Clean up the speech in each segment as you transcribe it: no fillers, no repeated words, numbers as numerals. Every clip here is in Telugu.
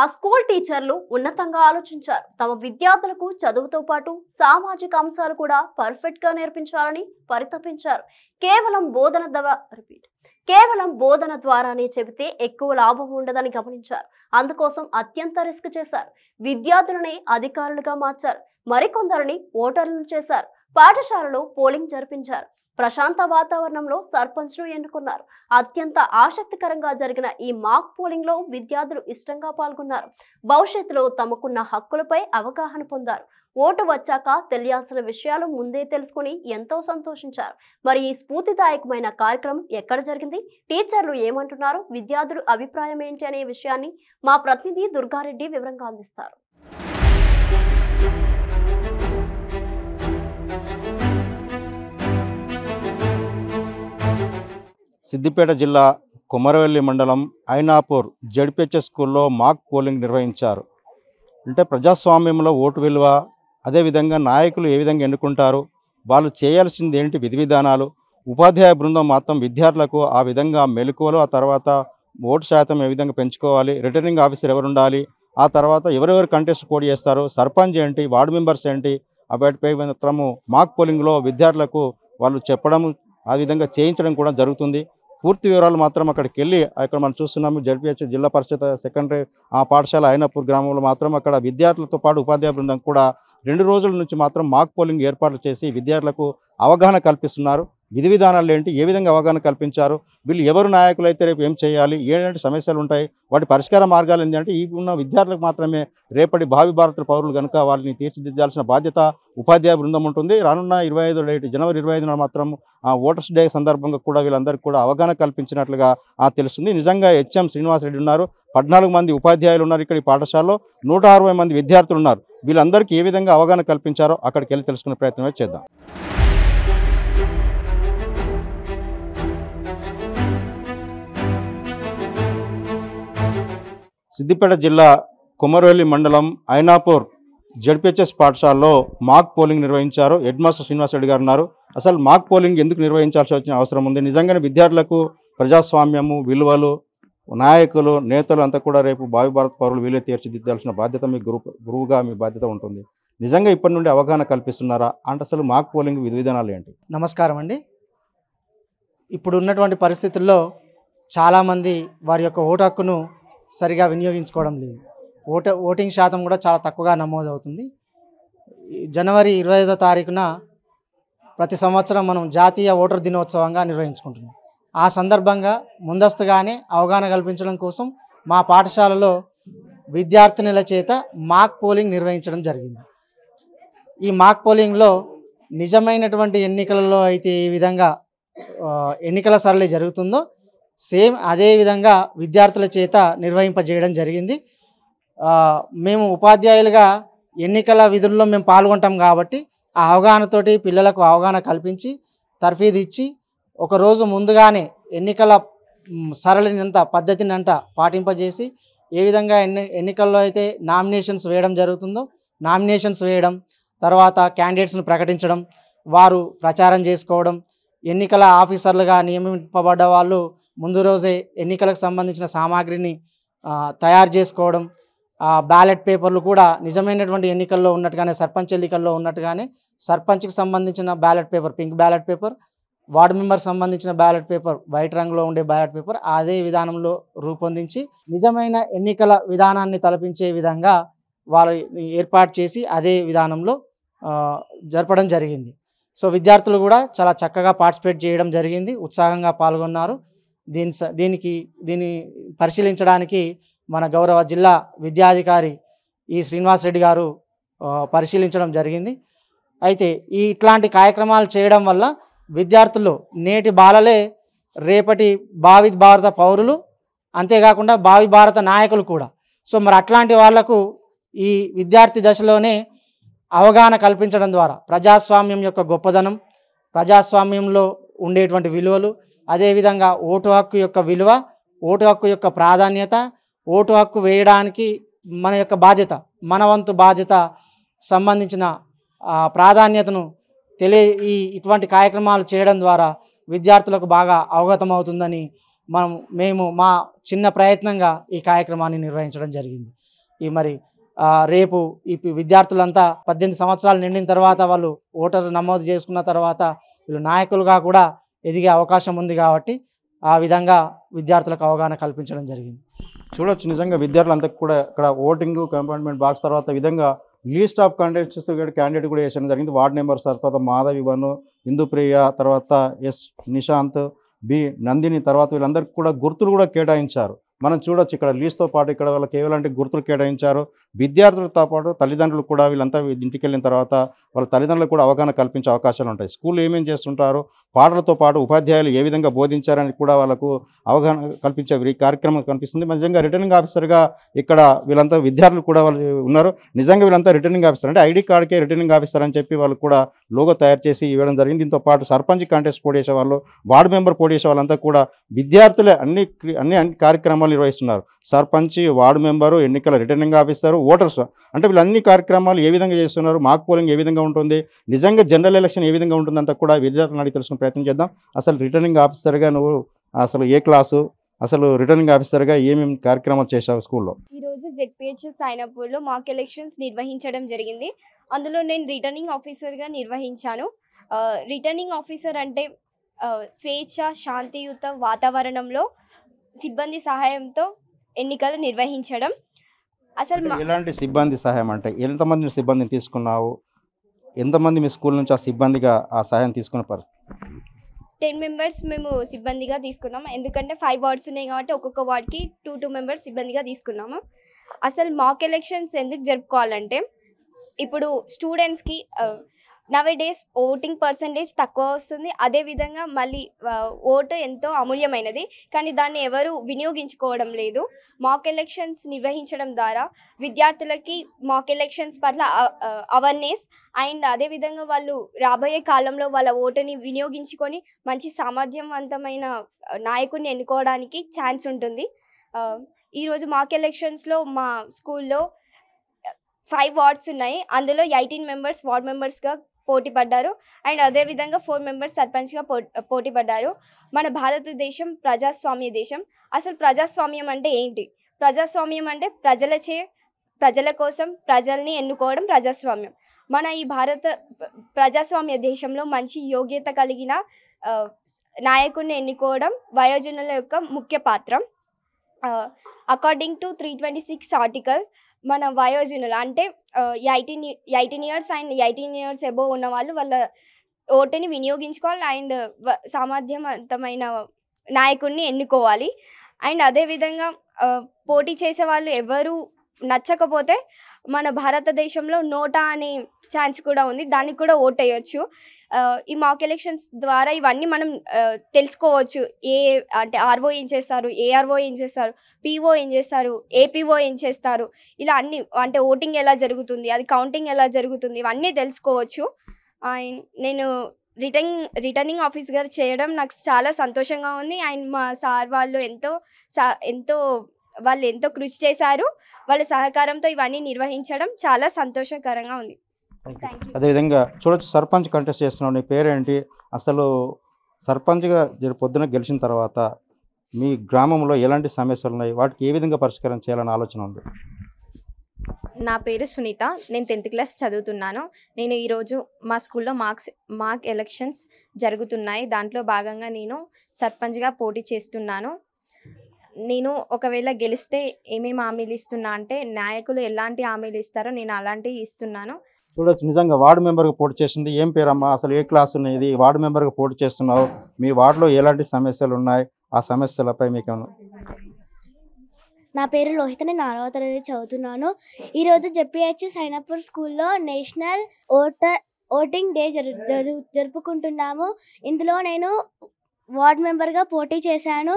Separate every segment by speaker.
Speaker 1: ఆ స్కూల్ టీచర్లు ఉన్నతంగా ఆలోచించారు. తమ విద్యార్థులకు చదువుతో పాటు సామాజిక అంశాలు కూడా పర్ఫెక్ట్ గా నేర్పించాలని పరితపించారు. కేవలం బోధన ద్వారానే చెబితే ఎక్కువ లాభం ఉండదని గమనించారు. అందుకోసం అత్యంత రిస్క్ చేశారు. విద్యార్థులనే అధికారులుగా మార్చారు. మరికొందరిని ఓటర్లను చేశారు. పాఠశాలలో పోలింగ్ జరిపించారు. ప్రశాంత వాతావరణంలో సర్పంచ్ను ఎన్నుకున్నారు. అత్యంత ఆసక్తికరంగా జరిగిన ఈ మాక్ పోలింగ్ లో విద్యార్థులు ఇష్టంగా పాల్గొన్నారు. భవిష్యత్తులో తమకున్న హక్కులపై అవగాహన పొందారు. ఓటు వచ్చాక తెలియాల్సిన విషయాలు ముందే తెలుసుకుని ఎంతో సంతోషించారు. మరి ఈ స్ఫూర్తిదాయకమైన కార్యక్రమం ఎక్కడ జరిగింది, టీచర్లు ఏమంటున్నారు, విద్యార్థుల అభిప్రాయం ఏంటి అనే విషయాన్ని మా ప్రతినిధి దుర్గారెడ్డి వివరంగా అందిస్తారు.
Speaker 2: సిద్దిపేట జిల్లా కొమరవెల్లి మండలం ఐనాపూర్ జడ్పిహెచ్ఎస్ స్కూల్లో మాక్ పోలింగ్ నిర్వహించారు. అంటే ప్రజాస్వామ్యంలో ఓటు విలువ, అదేవిధంగా నాయకులు ఏ విధంగా ఎన్నుకుంటారు, వాళ్ళు చేయాల్సింది ఏంటి, విధి విధానాలు, ఉపాధ్యాయ బృందం మాత్రం విద్యార్థులకు ఆ విధంగా మెలకువలు, ఆ తర్వాత ఓటు శాతం ఏ విధంగా పెంచుకోవాలి, రిటర్నింగ్ ఆఫీసర్ ఎవరు ఉండాలి, ఆ తర్వాత ఎవరెవరు కంటెస్ట్ పోటీ చేస్తారు, సర్పంచ్ ఏంటి, వార్డు మెంబర్స్ ఏంటి, వాటిపై మాత్రము మాక్ పోలింగ్లో విద్యార్థులకు వాళ్ళు చెప్పడం, ఆ విధంగా చేయించడం కూడా జరుగుతుంది. పూర్తి వివరాలు మాత్రం అక్కడికి వెళ్ళి అక్కడ మనం చూస్తున్నాము. జడ్పిహెచ్ జిల్లా పరిషత్ సెకండరీ పాఠశాల ఐనాపూర్ గ్రామంలో మాత్రం అక్కడ విద్యార్థులతో పాటు ఉపాధ్యాయ బృందం కూడా 2 రోజుల నుంచి మాత్రం మాక్ పోలింగ్ ఏర్పాట్లు చేసి విద్యార్థులకు అవగాహన కల్పిస్తున్నారు. విధి విధానాలు ఏంటి, ఏ విధంగా అవగాహన కల్పించారు, వీళ్ళు ఎవరు నాయకులు అయితే రేపు ఏం చేయాలి, ఏంటంటే సమస్యలు ఉంటాయి, వాటి పరిష్కార మార్గాలు ఏంటంటే ఈ ఉన్న విద్యార్థులకు మాత్రమే రేపటి భావి భారత పౌరులు కనుక వాళ్ళని తీర్చిదిద్దాల్సిన బాధ్యత ఉపాధ్యాయ బృందం ఉంటుంది. రానున్న జనవరి 25 మాత్రం ఓటర్స్ డే సందర్భంగా కూడా వీళ్ళందరికీ కూడా అవగాహన కల్పించినట్లుగా తెలుస్తుంది. నిజంగా హెచ్ఎం శ్రీనివాసరెడ్డి ఉన్నారు, 14 మంది ఉపాధ్యాయులు ఉన్నారు ఇక్కడ ఈ పాఠశాలలో, 160 మంది విద్యార్థులు ఉన్నారు. వీళ్ళందరికీ ఏ విధంగా అవగాహన కల్పించారో అక్కడికి వెళ్ళి తెలుసుకునే ప్రయత్నమే చేద్దాం. సిద్దిపేట జిల్లా కొమరవెల్లి మండలం ఐనాపూర్ జడ్పిహెచ్ఎస్ పాఠశాలలో మాక్ పోలింగ్ నిర్వహించారు. హెడ్ మాస్టర్ శ్రీనివాసరెడ్డి గారు ఉన్నారు. అసలు మాక్ పోలింగ్ ఎందుకు నిర్వహించాల్సి వచ్చిన అవసరం ఉంది, నిజంగానే విద్యార్థులకు ప్రజాస్వామ్యము విలువలు, నాయకులు నేతలు అంతా కూడా రేపు భావి భారత పౌరులు వీలే తీర్చిదిద్దాల్సిన బాధ్యత మీ గురువుగా మీ బాధ్యత ఉంటుంది. నిజంగా ఇప్పటి నుండి అవగాహన కల్పిస్తున్నారా అంటే అసలు మాక్ పోలింగ్ విధి విధానాలు ఏంటి?
Speaker 3: నమస్కారం అండి. ఇప్పుడు ఉన్నటువంటి పరిస్థితుల్లో చాలామంది వారి యొక్క ఓటు హక్కును సరిగా వినియోగించుకోవడం లేదు. ఓటింగ్ శాతం కూడా చాలా తక్కువగా నమోదవుతుంది. జనవరి 25వ తారీఖున ప్రతి సంవత్సరం మనం జాతీయ ఓటర్ దినోత్సవంగా నిర్వహించుకుంటున్నాం. ఆ సందర్భంగా ముందస్తుగానే అవగాహన కల్పించడం కోసం మా పాఠశాలలో విద్యార్థినుల చేత మాక్ పోలింగ్ నిర్వహించడం జరిగింది. ఈ మాక్ పోలింగ్లో నిజమైనటువంటి ఎన్నికలలో అయితే ఏ విధంగా ఎన్నికల సరళి జరుగుతుందో సేమ్ అదే విధంగా విద్యార్థుల చేత నిర్వహింపజేయడం జరిగింది. మేము ఉపాధ్యాయులుగా ఎన్నికల విధుల్లో మేము పాల్గొంటాం కాబట్టి ఆ అవగాహనతోటి పిల్లలకు అవగాహన కల్పించి తర్ఫీదు ఇచ్చి ఒకరోజు ముందుగానే ఎన్నికల సరళినంత పద్ధతినంత పాటింపజేసి ఏ విధంగా ఎన్నికల్లో అయితే నామినేషన్స్ వేయడం జరుగుతుందో నామినేషన్స్ వేయడం, తర్వాత క్యాండిడేట్స్ను ప్రకటించడం, వారు ప్రచారం చేసుకోవడం, ఎన్నికల ఆఫీసర్లుగా నియమింపబడ్డ వాళ్ళు ముందు రోజే ఎన్నికలకు సంబంధించిన సామాగ్రిని తయారు చేసుకోవడం, బ్యాలెట్ పేపర్లు కూడా నిజమైనటువంటి ఎన్నికల్లో ఉన్నట్టుగానే సర్పంచ్ ఎన్నికల్లో ఉన్నట్టుగానే సర్పంచ్కి సంబంధించిన ballot paper pink ballot paper, ward మెంబర్కి సంబంధించిన బ్యాలెట్ పేపర్ వైట్ రంగులో ఉండే బ్యాలెట్ పేపర్ అదే విధానంలో రూపొందించి నిజమైన ఎన్నికల విధానాన్ని తలపించే విధంగా వాళ్ళు ఏర్పాటు చేసి అదే విధానంలో జరపడం జరిగింది. సో విద్యార్థులు కూడా చాలా చక్కగా పార్టిసిపేట్ చేయడం జరిగింది, ఉత్సాహంగా పాల్గొన్నారు. దీన్ని పరిశీలించడానికి మన గౌరవ జిల్లా విద్యాధికారి ఈ శ్రీనివాసరెడ్డి గారు పరిశీలించడం జరిగింది. అయితే ఇట్లాంటి కార్యక్రమాలు చేయడం వల్ల విద్యార్థులు నేటి బాలలే రేపటి భావి భారత పౌరులు, అంతేకాకుండా భావి భారత నాయకులు కూడా. సో మరి అట్లాంటి వాళ్లకు ఈ విద్యార్థి దశలోనే అవగాహన కల్పించడం ద్వారా ప్రజాస్వామ్యం యొక్క గొప్పదనం, ప్రజాస్వామ్యంలో ఉండేటువంటి విలువలు, అదేవిధంగా ఓటు హక్కు యొక్క విలువ, ఓటు హక్కు యొక్క ప్రాధాన్యత, ఓటు హక్కు వేయడానికి మన యొక్క బాధ్యత, మన వంతు బాధ్యత సంబంధించిన ప్రాధాన్యతను ఇటువంటి కార్యక్రమాలు చేయడం ద్వారా విద్యార్థులకు బాగా అవగతమవుతుందని మేము మా చిన్న ప్రయత్నంగా ఈ కార్యక్రమాన్ని నిర్వహించడం జరిగింది. మరి రేపు ఈ విద్యార్థులంతా 18 సంవత్సరాలు నిండిన తర్వాత వాళ్ళు ఓటర్ నమోదు చేసుకున్న తర్వాత వీళ్ళు నాయకులుగా కూడా ఎదిగే అవకాశం ఉంది కాబట్టి ఆ విధంగా విద్యార్థులకు అవగాహన కల్పించడం జరిగింది.
Speaker 2: చూడొచ్చు నిజంగా విద్యార్థులంతా కూడా ఇక్కడ ఓటింగ్ కంపార్ట్మెంట్ బాక్స్ తర్వాత విధంగా లీస్ట్ ఆఫ్ కంటెస్టెంట్స్ క్యాండిడేట్ కూడా వేయడం జరిగింది. వార్డ్ నెంబర్ సార్ తర్వాత మాధవి బను, ఇందుప్రియ, తర్వాత ఎస్ నిశాంత్, బి నందిని, తర్వాత వీళ్ళందరికీ కూడా గుర్తులు కూడా కేటాయించారు. మనం చూడొచ్చు ఇక్కడ లీస్ట్తో పాటు ఇక్కడ వాళ్ళకి కేవలం గుర్తులు కేటాయించారు. విద్యార్థులతో పాటు తల్లిదండ్రులు కూడా వీళ్ళంతా ఇంటికి వెళ్ళిన తర్వాత వాళ్ళ తల్లిదండ్రులకు కూడా అవగాహన కల్పించే అవకాశాలు ఉంటాయి. స్కూల్లో ఏమేమి చేస్తుంటారు, పాటలతో పాటు ఉపాధ్యాయులు ఏ విధంగా బోధించారని కూడా వాళ్ళకు అవగాహన కల్పించే ఈ కార్యక్రమం కనిపిస్తుంది. నిజంగా రిటర్నింగ్ ఆఫీసర్గా ఇక్కడ వీళ్ళంతా విద్యార్థులు కూడా వాళ్ళు ఉన్నారు. నిజంగా వీళ్ళంతా రిటర్నింగ్ ఆఫీసర్ అంటే ఐడి కార్డుకే రిటర్నింగ్ ఆఫీసర్ అని చెప్పి వాళ్ళు కూడా లోగో తయారు చేసి ఇవ్వడం జరిగింది. దీంతో పాటు సర్పంచ్ కాంటెస్ట్ పోటీ చేసే వాళ్ళు, వార్డు మెంబర్ పోటీ చేసే వాళ్ళంతా కూడా విద్యార్థులే అన్ని కార్యక్రమాలు నిర్వహిస్తున్నారు. సర్పంచ్, వార్డు మెంబరు, ఎన్నికల రిటర్నింగ్ ఆఫీసరు, ఓటర్స్ అంటే వీళ్ళన్ని కార్యక్రమాలు ఏ విధంగా చేస్తున్నారు, మాక్ పోలింగ్ ఏ విధంగా ఉంటుంది, నిజంగా జనరల్ ఎలక్షన్ ఏ విధంగా ఉంటుందంతా కూడా విద్యార్థులను అడిగి తెలుసుకునే ప్రయత్నం చేద్దాం. అసలు రిటర్నింగ్ ఆఫీసర్గా నువ్వు అసలు ఏ క్లాసు, అసలు రిటర్నింగ్ ఆఫీసర్గా ఏమేమి కార్యక్రమాలు చేశావు స్కూల్లో?
Speaker 4: ఈరోజు జెడ్పిహెచ్ఎస్ సైనపూర్లో మాక్ ఎలక్షన్స్ నిర్వహించడం జరిగింది. అందులో నేను రిటర్నింగ్ ఆఫీసర్గా నిర్వహించాను. రిటర్నింగ్ ఆఫీసర్ అంటే స్వేచ్ఛ, శాంతియుత వాతావరణంలో సిబ్బంది సహాయంతో ఎన్నికలు నిర్వహించడం. అసలు
Speaker 2: ఎలాంటి సిబ్బంది సహాయం అంటే ఎంతమంది సిబ్బందిని తీసుకున్నావు, ఎంతమంది మీ స్కూల్ నుంచి ఆ సిబ్బందిగా ఆ సహాయం తీసుకున్న పరిస్థితి?
Speaker 4: 10 మెంబర్స్ మేము సిబ్బందిగా తీసుకున్నాము. ఎందుకంటే 5 వార్డ్స్ ఉన్నాయి కాబట్టి ఒక్కొక్క వార్డ్కి 2 మెంబర్స్ సిబ్బందిగా తీసుకున్నాము. అసలు మాక్ ఎలక్షన్స్ ఎందుకు జరుపుకోవాలంటే ఇప్పుడు స్టూడెంట్స్కి నవే-డేస్ ఓటింగ్ పర్సంటేజ్ తక్కువ వస్తుంది. అదేవిధంగా మళ్ళీ ఓటు ఎంతో అమూల్యమైనది, కానీ దాన్ని ఎవరు వినియోగించుకోవడం లేదు. మాక్ ఎలక్షన్స్ నిర్వహించడం ద్వారా విద్యార్థులకి మాక్ ఎలక్షన్స్ పట్ల అవేర్నెస్ అండ్ అదేవిధంగా వాళ్ళు రాబోయే కాలంలో వాళ్ళ ఓటుని వినియోగించుకొని మంచి సామర్థ్యవంతమైన నాయకుడిని ఎన్నుకోవడానికి ఛాన్స్ ఉంటుంది. ఈరోజు మాక్ ఎలక్షన్స్లో మా స్కూల్లో 5 వార్డ్స్ ఉన్నాయి. అందులో 18 మెంబర్స్ వార్డ్ మెంబర్స్గా పోటీ పడ్డారు అండ్ అదేవిధంగా 4 మెంబర్స్ సర్పంచ్గా పోటీ పడ్డారు. మన భారతదేశం ప్రజాస్వామ్య దేశం. అసలు ప్రజాస్వామ్యం అంటే ఏంటి? ప్రజాస్వామ్యం అంటే ప్రజల కోసం ప్రజల్ని ఎన్నుకోవడం ప్రజాస్వామ్యం. మన ఈ ప్రజాస్వామ్య దేశంలో మంచి యోగ్యత కలిగిన నాయకుడిని ఎన్నుకోవడం వయోజనుల యొక్క ముఖ్య పాత్ర. అకార్డింగ్ టు 326 ఆర్టికల్ మన వయోజనులు అంటే 18 ఇయర్స్ అండ్ 18 ఇయర్స్ అబోవ్ ఉన్న వాళ్ళు వాళ్ళ ఓటుని వినియోగించుకోవాలి అండ్ సామర్థ్యవంతమైన నాయకుడిని ఎన్నుకోవాలి. అండ్ అదేవిధంగా పోటీ చేసే వాళ్ళు ఎవరు నచ్చకపోతే మన భారతదేశంలో నోటా అనే ఛాన్స్ కూడా ఉంది, దానికి కూడా ఓట్ వేయొచ్చు. ఈ మాక్ ఎలక్షన్స్ ద్వారా ఇవన్నీ మనం తెలుసుకోవచ్చు. అంటే ఆర్ఓ ఏం చేస్తారు, ఏఆర్ఓ ఏం చేస్తారు, పీఓ ఏం చేస్తారు, ఏపీఓ ఏం చేస్తారు, ఇలా అన్ని అంటే ఓటింగ్ ఎలా జరుగుతుంది, అది కౌంటింగ్ ఎలా జరుగుతుంది, ఇవన్నీ తెలుసుకోవచ్చు. నేను రిటర్నింగ్ ఆఫీసర్ చేయడం నాకు చాలా సంతోషంగా ఉంది. అండ్ మా సార్ వాళ్ళు ఎంతో కృషి చేశారు. వాళ్ళ సహకారంతో ఇవన్నీ నిర్వహించడం చాలా సంతోషకరంగా ఉంది.
Speaker 2: అదేవిధంగా చూడొచ్చు సర్పంచ్ కంటెస్ట్ చేస్తున్నావు, నీ పేరేంటి, అసలు సర్పంచ్గా పొద్దున గెలిచిన తర్వాత మీ గ్రామంలో ఎలాంటి సమస్యలు ఉన్నాయి, వాటికి ఏ విధంగా పరిష్కారం చేయాలని ఆలోచన ఉంది?
Speaker 5: నా పేరు సునీత, నేను 10th క్లాస్ చదువుతున్నాను. నేను ఈరోజు మా స్కూల్లో మాక్ ఎలక్షన్స్ జరుగుతున్నాయి. దాంట్లో భాగంగా నేను సర్పంచ్గా పోటీ చేస్తున్నాను. నేను ఒకవేళ గెలిస్తే ఏమేమి హామీలు ఇస్తున్నా అంటే నాయకులు ఎలాంటి హామీలు ఇస్తారో నేను అలాంటివి ఇస్తున్నాను.
Speaker 2: చూడొచ్చు నిజంగా వార్డు మెంబర్గా పోటీ చేసింది. ఏం పేరమ్మా, అసలు ఏ క్లాస్ ఉన్నది, వార్డు మెంబర్గా పోటీ చేస్తున్నావు, మీ వార్డులో ఎలాంటి సమస్యలు ఉన్నాయి, ఆ సమస్యలపై మీకు?
Speaker 6: నా పేరు లోహిత, నేను 4వ తరగతి చదువుతున్నాను. ఈరోజు జెడ్పిహెచ్ఎస్ సైనపూర్ స్కూల్లో నేషనల్ ఓటింగ్ డే జరుపుకుంటున్నాము. ఇందులో నేను వార్డ్ మెంబర్గా పోటీ చేశాను.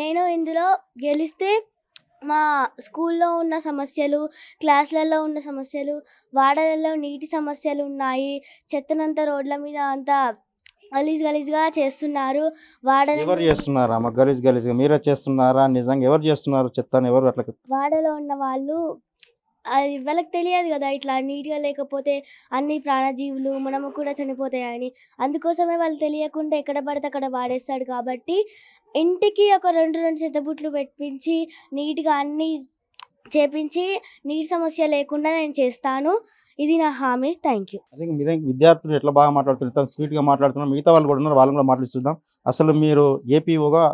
Speaker 6: నేను ఇందులో గెలిస్తే మా స్కూల్లో ఉన్న సమస్యలు, క్లాసులలో ఉన్న సమస్యలు, వాడలలో నీటి సమస్యలు ఉన్నాయి, చెత్తనంతా రోడ్ల మీద అంతా గలీజ్గా చేస్తున్నారు.
Speaker 2: ఎవరు చేస్తున్నారా గలీజ్గా? మీరే చేస్తున్నారా? నిజంగా ఎవరు చేస్తున్నారు చెత్తని? ఎవరు అట్లా?
Speaker 6: వాడలో ఉన్న వాళ్ళు, అది వాళ్ళకి తెలియదు కదా ఇట్లా నీట్గా లేకపోతే అన్ని ప్రాణజీవులు మనము కూడా చనిపోతాయని. అందుకోసమే వాళ్ళు తెలియకుండా ఎక్కడ పడితే అక్కడ వాడేస్తాడు. కాబట్టి ఇంటికి ఒక 2 చెత్తబుట్లు పెట్టించి నీట్గా అన్ని చేపించి నీటి సమస్య లేకుండా నేను చేస్తాను. ఇది నా హామీ. Thank you.
Speaker 2: అదే విద్యార్థులు ఎట్లా బాగా మాట్లాడుతున్నారు, స్వీట్గా మాట్లాడుతున్నారు, మిగతా వాళ్ళు కూడా ఉన్నారు, వాళ్ళని కూడా మాట్లాడుతుందాం. అసలు మీరు ఏపీఓగా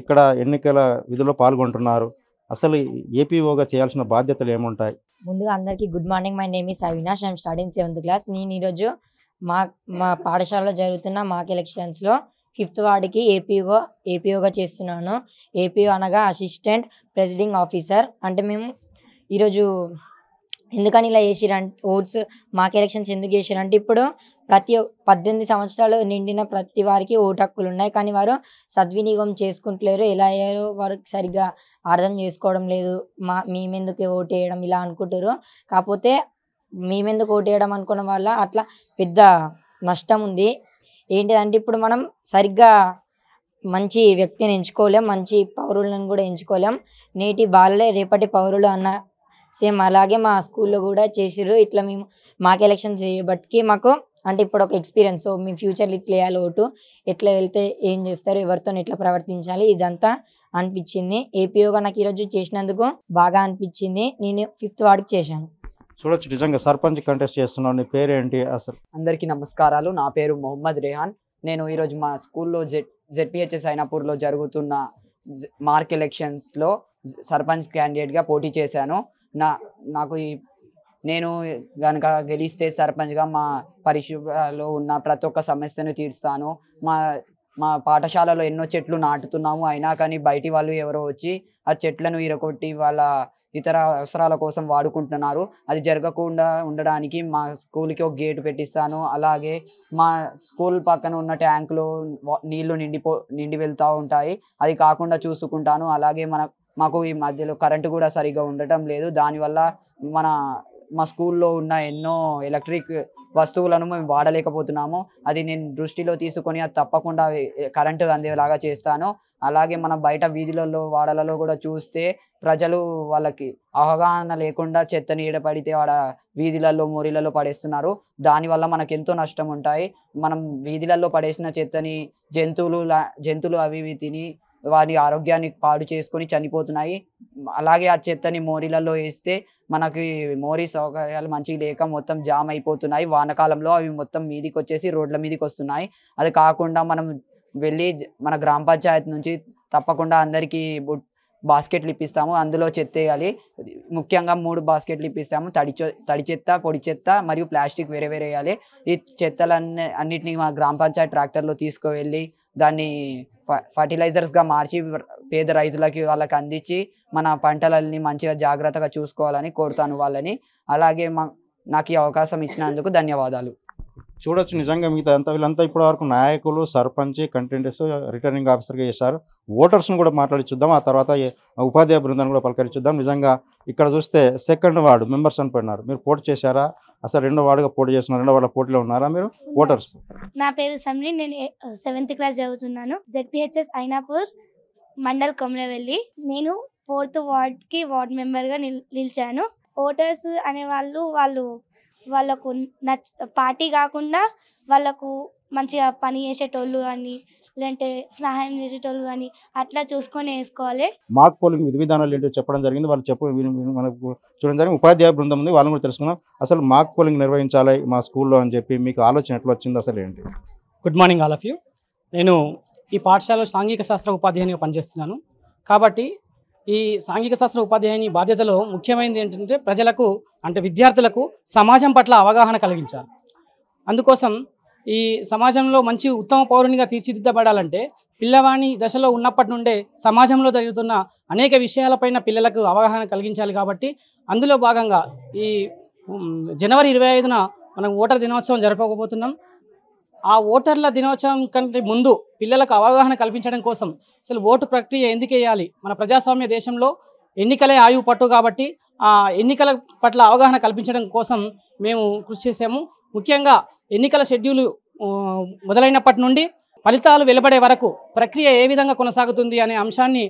Speaker 2: ఇక్కడ ఎన్నికల విధిలో పాల్గొంటున్నారు, అసలు ఏపీఓగా చేయాల్సిన బాధ్యతలు ఏముంటాయి?
Speaker 7: ముందుగా అందరికీ good morning. My name is Avinash. I'm studying 7th class. నేను ఈరోజు మా పాఠశాలలో జరుగుతున్న మాక్ ఎలక్షన్స్లో 5th వార్డుకి ఏపీఓగా చేస్తున్నాను. ఏపీఓ అనగా అసిస్టెంట్ ప్రెసిడింగ్ ఆఫీసర్. అంటే మేము ఈరోజు ఎందుకని ఇలా చేసిరంటే, ఓట్స్ మాక్ ఎలక్షన్స్ ఎందుకు చేసిరంటే, ఇప్పుడు 18 సంవత్సరాలు నిండిన ప్రతి వారికి ఓటు హక్కులు ఉన్నాయి, కానీ వారు సద్వినియోగం చేసుకుంటలేరు. ఎలా అయ్యారో వారు సరిగ్గా అర్థం చేసుకోవడం లేదు. మేమెందుకు ఓటు వేయడం ఇలా అనుకుంటారు. కాకపోతే మేమెందుకు ఓటు వేయడం అనుకోవడం వల్ల అట్లా పెద్ద నష్టం ఉంది. ఏంటిదంటే, ఇప్పుడు మనం సరిగ్గా మంచి వ్యక్తిని ఎంచుకోలేం, మంచి పౌరులను కూడా ఎంచుకోలేం. నేటి బాలలే రేపటి పౌరులు అన్న సేమ్ అలాగే మా స్కూల్లో కూడా చేసిర్రు. ఇట్లా మేము మాకు ఎలక్షన్స్ చేయబట్టి మాకు అంటే ఇప్పుడు ఒక ఎక్స్పీరియన్స్. సో మీ ఫ్యూచర్లో ఇట్లా వేయాలి, ఓటు ఎట్లా వెళ్తే ఏం చేస్తారు, ఎవరితో ఎట్లా ప్రవర్తించాలి, ఇదంతా అనిపించింది. ఏపీఓగా నాకు ఈరోజు చేసినందుకు బాగా అనిపించింది. నేను 5th వార్డుకి చేశాను.
Speaker 2: చూడొచ్చు, నిజంగా సర్పంచ్ కంటెస్ట్ చేస్తున్నావు. నీ పేరేంటి అసలు?
Speaker 8: అందరికీ నమస్కారాలు. నా పేరు మొహమ్మద్ రేహాన్. నేను ఈరోజు మా స్కూల్లో జెడ్పిహెచ్ఎస్ అయినపూర్లో జరుగుతున్న మార్క్ ఎలక్షన్స్లో సర్పంచ్ క్యాండిడేట్గా పోటీ చేశాను. నేను కనుక గెలిస్తే సర్పంచ్గా మా పరిసరాల్లో ఉన్న ప్రతి ఒక్క సమస్యను తీరుస్తాను. మా పాఠశాలలో ఎన్నో చెట్లు నాటుతున్నాము, అయినా కానీ బయటి వాళ్ళు ఎవరో వచ్చి ఆ చెట్లను ఇరగొట్టి వాళ్ళ ఇతర అవసరాల కోసం వాడుకుంటున్నారు. అది జరగకుండా ఉండడానికి మా స్కూల్కి ఒక గేటు పెట్టిస్తాను. అలాగే మా స్కూల్ పక్కన ఉన్న ట్యాంకులో నీళ్లు నిండి వెళ్తూ ఉంటాయి, అది కాకుండా చూసుకుంటాను. అలాగే మాకు ఈ మధ్యలో కరెంటు కూడా సరిగా ఉండటం లేదు. దానివల్ల మా స్కూల్లో ఉన్న ఎన్నో ఎలక్ట్రిక్ వస్తువులను మేము వాడలేకపోతున్నాము. అది నేను దృష్టిలో తీసుకొని అది తప్పకుండా కరెంటు అందేలాగా చేస్తాను. అలాగే మన బయట వీధులలో వాడలలో కూడా చూస్తే ప్రజలు వాళ్ళకి అవగాహన లేకుండా చెత్తని ఏడపడితే వాడ వీధులలో మోరీలలో పడేస్తున్నారు. దానివల్ల మనకు ఎంతో నష్టం ఉంటాయి. మనం వీధులలో పడేసిన చెత్తని జంతువులు అవి తిని వారి ఆరోగ్యాన్ని పాడు చేసుకొని చనిపోతున్నాయి. అలాగే ఆ చెత్తని మోరీలలో వేస్తే మనకి మోరీ సౌకర్యాలు మంచిగా లేక మొత్తం జామ్ అయిపోతున్నాయి. వానకాలంలో అవి మొత్తం మీదికి వచ్చేసి రోడ్ల మీదకి వస్తున్నాయి. అది కాకుండా మనం వెళ్ళి మన గ్రామ పంచాయతీ నుంచి తప్పకుండా అందరికీ బాస్కెట్లు ఇప్పిస్తాము, అందులో చెత్త వేయాలి. ముఖ్యంగా 3 బాస్కెట్లు ఇప్పిస్తాము. తడి చెత్త, పొడి చెత్త మరియు ప్లాస్టిక్ వేరే వేయాలి. ఈ అన్నిటినీ మా గ్రామ పంచాయతీ ట్రాక్టర్లో తీసుకువెళ్ళి దాన్ని ఫర్టిలైజర్స్గా మార్చి పేద రైతులకి వాళ్ళకి అందించి మన పంటలని మంచిగా జాగ్రత్తగా చూసుకోవాలని కోరుతాను వాళ్ళని. అలాగే నాకు ఈ అవకాశం ఇచ్చినందుకు ధన్యవాదాలు.
Speaker 2: చూడొచ్చు, నిజంగా వీళ్ళంతా ఇప్పటి వరకు నాయకులు, సర్పంచ్, కంటెండర్స్, రిటర్నింగ్ ఆఫీసర్గా చేశారు. ఓటర్స్ను కూడా మాట్లాడిచ్చుద్దాం, ఆ తర్వాత ఉపాధ్యాయ బృందాన్ని కూడా పలకరించుద్దాం. నిజంగా ఇక్కడ చూస్తే 2nd వార్డు మెంబర్స్ అని పడినారు. మీరు పోటీ చేశారా? అసలు 2వ వార్డుగా పోటీ చేస్తున్నారు, 2వ వార్డులో పోటీలో ఉన్నారా మీరు ఓటర్స్?
Speaker 6: నా పేరు సమని. నేను 7th క్లాస్ చదువుతున్నాను. జెడ్పిహెచ్ఎస్ అయినాపూర్ మండల్ కొమరవెల్లి. నేను 4th వార్డ్కి వార్డ్ మెంబర్గా నిలిచాను. ఓటర్స్ అనేవాళ్ళు వాళ్ళకు పార్టీ కాకుండా వాళ్ళకు మంచిగా పని చేసేటోళ్ళు కానీ లేదంటే సహాయం చేసేటోళ్ళు కానీ అట్లా చూసుకొని వేసుకోవాలి.
Speaker 2: మాక్ పోలింగ్ విధి విధానాలు ఏంటో చెప్పడం జరిగింది. వాళ్ళు మనకు చూడడం జరిగింది. ఉపాధ్యాయ బృందం ఉంది, వాళ్ళని కూడా తెలుసుకుందాం. అసలు మాక్ పోలింగ్ నిర్వహించాలి మా స్కూల్లో అని చెప్పి మీకు ఆలోచన ఎట్లా వచ్చింది, అసలు ఏంటి?
Speaker 9: Good morning all of you. నేను ఈ పాఠశాలలో సాంఘిక శాస్త్ర ఉపాధ్యాయునిగా పనిచేస్తున్నాను. కాబట్టి ఈ సాంఘిక శాస్త్ర ఉపాధ్యాయుని బాధ్యతలో ముఖ్యమైనది ఏంటంటే ప్రజలకు అంటే విద్యార్థులకు సమాజం పట్ల అవగాహన కలిగించాలి. అందుకోసం ఈ సమాజంలో మంచి ఉత్తమ పౌరునిగా తీర్చిదిద్దబడాలంటే పిల్లవాణి దశలో ఉన్నప్పటి నుండే సమాజంలో జరుగుతున్న అనేక విషయాలపైన పిల్లలకు అవగాహన కలిగించాలి. కాబట్టి అందులో భాగంగా ఈ జనవరి 25న మనం ఓటర్ దినోత్సవం జరపకపోతున్నాం. ఆ ఓటర్ల దినోత్సవం కంటే ముందు పిల్లలకు అవగాహన కల్పించడం కోసం అసలు ఓటు ప్రక్రియ ఎందుకు వేయాలి, మన ప్రజాస్వామ్య దేశంలో ఎన్నికలే ఆయువు పట్టు, కాబట్టి ఆ ఎన్నికల పట్ల అవగాహన కల్పించడం కోసం మేము కృషి చేసాము. ముఖ్యంగా ఎన్నికల షెడ్యూల్ మొదలైనప్పటి నుండి ఫలితాలు వెలువడే వరకు ప్రక్రియ ఏ విధంగా కొనసాగుతుంది అనే అంశాన్ని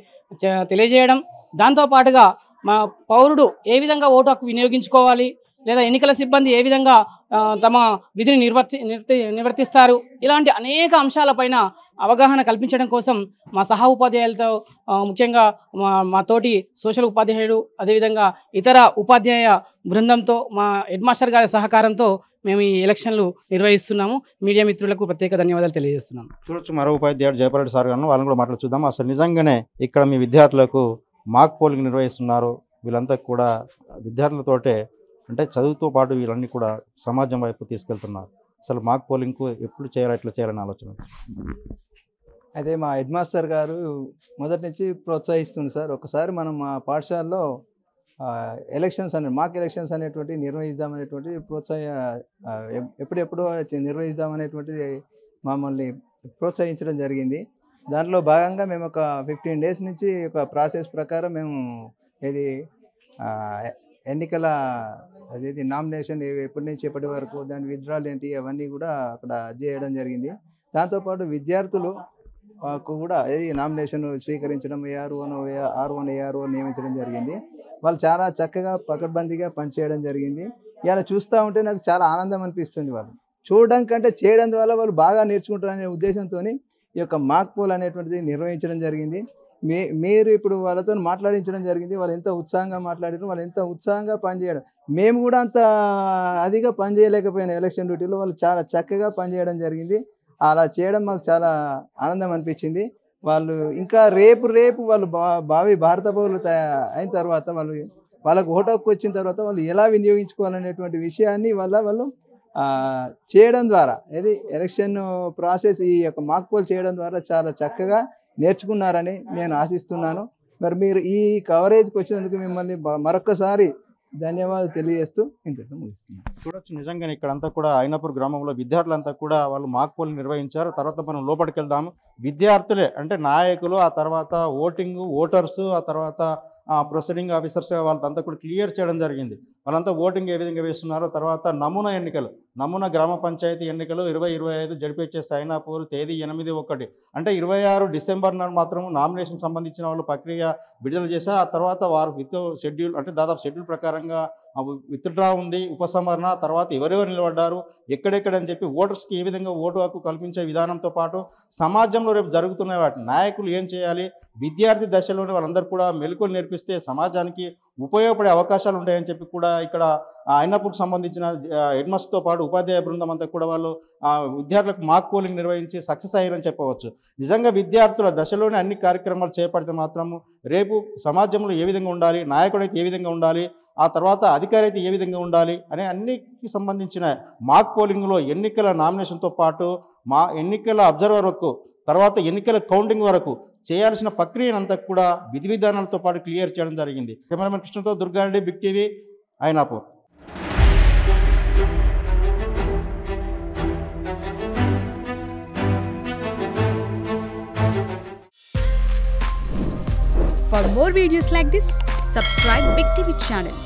Speaker 9: తెలియజేయడం, దాంతోపాటుగా మా పౌరుడు ఏ విధంగా ఓటు హక్కు వినియోగించుకోవాలి, లేదా ఎన్నికల సిబ్బంది ఏ విధంగా తమ విధిని నిర్వర్తిస్తారు, ఇలాంటి అనేక అంశాలపైన అవగాహన కల్పించడం కోసం మా సహా ఉపాధ్యాయులతో ముఖ్యంగా మా తోటి సోషల్ ఉపాధ్యాయుడు అదేవిధంగా ఇతర ఉపాధ్యాయ బృందంతో మా హెడ్ మాస్టర్ గారి సహకారంతో మేము ఈ ఎలక్షన్లు నిర్వహిస్తున్నాము. మీడియా మిత్రులకు ప్రత్యేక ధన్యవాదాలు తెలియజేస్తున్నాము.
Speaker 2: చూడొచ్చు మరో ఉపాధ్యాయుడు జయపారెడ్డి సార్ గారు, వాళ్ళని కూడా మాట్లాడి చూద్దాం. అసలు నిజంగానే ఇక్కడ మీ విద్యార్థులకు మాక్ పోలింగ్ నిర్వహిస్తున్నారు. వీళ్ళంతా కూడా విద్యార్థులతోటే అంటే చదువుతో పాటు వీళ్ళన్నీ కూడా సమాజం వైపు తీసుకెళ్తున్నారు. అసలు మాక్ పోలింగ్కు ఎప్పుడు చేయాలి, ఎట్లా చేయాలని ఆలోచన?
Speaker 10: అయితే మా హెడ్ మాస్టర్ గారు మొదటి నుంచి ప్రోత్సహిస్తుంది సార్. ఒకసారి మనం మా పాఠశాలలో ఎలక్షన్స్ మాక్ ఎలక్షన్స్ అనేటువంటి నిర్వహిద్దామనేటువంటి ఎప్పుడెప్పుడో నిర్వహిద్దామనేటువంటి మమ్మల్ని ప్రోత్సహించడం జరిగింది. దాంట్లో భాగంగా మేము ఒక 15 days నుంచి ఒక ప్రాసెస్ ప్రకారం మేము ఇది ఎన్నికల అదేది నామినేషన్ ఎప్పటి నుంచి ఎప్పటి వరకు దాని విత్డ్రాల్ ఏంటి అవన్నీ కూడా అక్కడ చేయడం జరిగింది. దాంతోపాటు విద్యార్థులు కూడా ఇది నామినేషన్ స్వీకరించడం AR1 నియమించడం జరిగింది. వాళ్ళు చాలా చక్కగా పకడ్బందీగా పనిచేయడం జరిగింది. ఇలా చూస్తూ ఉంటే నాకు చాలా ఆనందం అనిపిస్తుంది. వాళ్ళు చూడడం కంటే చేయడం ద్వారా వాళ్ళు బాగా నేర్చుకుంటారనే ఉద్దేశంతో ఈ యొక్క మాక్ పోల్ అనేటువంటిది నిర్వహించడం జరిగింది. మీరు ఇప్పుడు వాళ్ళతో మాట్లాడించడం జరిగింది. వాళ్ళు ఎంత ఉత్సాహంగా మాట్లాడారు, వాళ్ళు ఎంత ఉత్సాహంగా పనిచేయడం. మేము కూడా అంత అదిగా పనిచేయలేకపోయినా ఎలక్షన్ డ్యూటీలో వాళ్ళు చాలా చక్కగా పనిచేయడం జరిగింది. అలా చేయడం మాకు చాలా ఆనందం అనిపించింది. వాళ్ళు ఇంకా రేపు వాళ్ళు భావి భారత పౌరులు అయిన తర్వాత వాళ్ళకు ఓటు హక్కు వచ్చిన తర్వాత వాళ్ళు ఎలా వినియోగించుకోవాలనేటువంటి విషయాన్ని వాళ్ళు చేయడం ద్వారా ఇది ఎలక్షన్ ప్రాసెస్ ఈ యొక్క మాక్ పోల్ చేయడం ద్వారా చాలా చక్కగా నేర్చుకున్నారని నేను ఆశిస్తున్నాను. మరి మీరు ఈ కవరేజ్కి వచ్చినందుకు మిమ్మల్ని మరొకసారి ధన్యవాదాలు తెలియజేస్తూ ఇంతటితో ముగిస్తున్నాను.
Speaker 2: చూడొచ్చు నిజంగానే ఇక్కడంతా కూడా ఐనాపూర్ గ్రామంలో విద్యార్థులంతా కూడా వాళ్ళు మాక్ పోల్ నిర్వహించారు. తర్వాత మనం లోపలికి వెళ్దాము. విద్యార్థులే అంటే నాయకులు, ఆ తర్వాత ఓటర్స్, ఆ తర్వాత ప్రొసీడింగ్ ఆఫీసర్స్ వాళ్ళంతా కూడా క్లియర్ చేయడం జరిగింది. వాళ్ళంతా ఓటింగ్ ఏ విధంగా వేస్తున్నారో, తర్వాత నమూనా గ్రామ పంచాయతీ ఎన్నికలు 2025 జడ్పీహెచ్ఎస్ ఐనాపూర్ తేదీ 8/1 అంటే 26 డిసెంబర్ నాడు మాత్రం నామినేషన్ సంబంధించిన వాళ్ళు ప్రక్రియ విడుదల చేశారు. ఆ తర్వాత వారు విత్ షెడ్యూల్ అంటే దాదాపు షెడ్యూల్ ప్రకారంగా విత్డ్రా ఉంది, ఉపసంహరణ, తర్వాత ఎవరెవరు నిలబడ్డారు, ఎక్కడెక్కడని చెప్పి ఓటర్స్కి ఏ విధంగా ఓటు హక్కు కల్పించే విధానంతో పాటు సమాజంలో రేపు జరుగుతున్న వాటి నాయకులు ఏం చేయాలి, విద్యార్థి దశలోనే వాళ్ళందరూ కూడా మెలకువలు నేర్పిస్తే సమాజానికి ఉపయోగపడే అవకాశాలు ఉంటాయని చెప్పి కూడా ఇక్కడ ఐనాపూర్కి సంబంధించిన హెడ్ మాస్టర్తో పాటు ఉపాధ్యాయ బృందం అంతా కూడా వాళ్ళు విద్యార్థులకు మాక్ పోలింగ్ నిర్వహించి సక్సెస్ అయ్యారని చెప్పవచ్చు. నిజంగా విద్యార్థుల దశలోనే అన్ని కార్యక్రమాలు చేపడితే మాత్రము రేపు సమాజంలో ఏ విధంగా ఉండాలి, నాయకుడైతే ఏ విధంగా ఉండాలి, ఆ తర్వాత అధికారి అయితే ఏ విధంగా ఉండాలి అనే అన్నిటికి సంబంధించిన మాక్ పోలింగ్లో ఎన్నికల నామినేషన్తో పాటు ఎన్నికల అబ్జర్వర్ వరకు, తర్వాత ఎన్నికల కౌంటింగ్ వరకు చేయాల్సిన ప్రక్రియనంతా కూడా విధి విధానాలతో పాటు క్లియర్ చేయడం జరిగింది. కెమెరామెన్ కృష్ణతో Durga Reddy, big TV, Ainapur.
Speaker 11: For more videos like this, subscribe Big TV channel.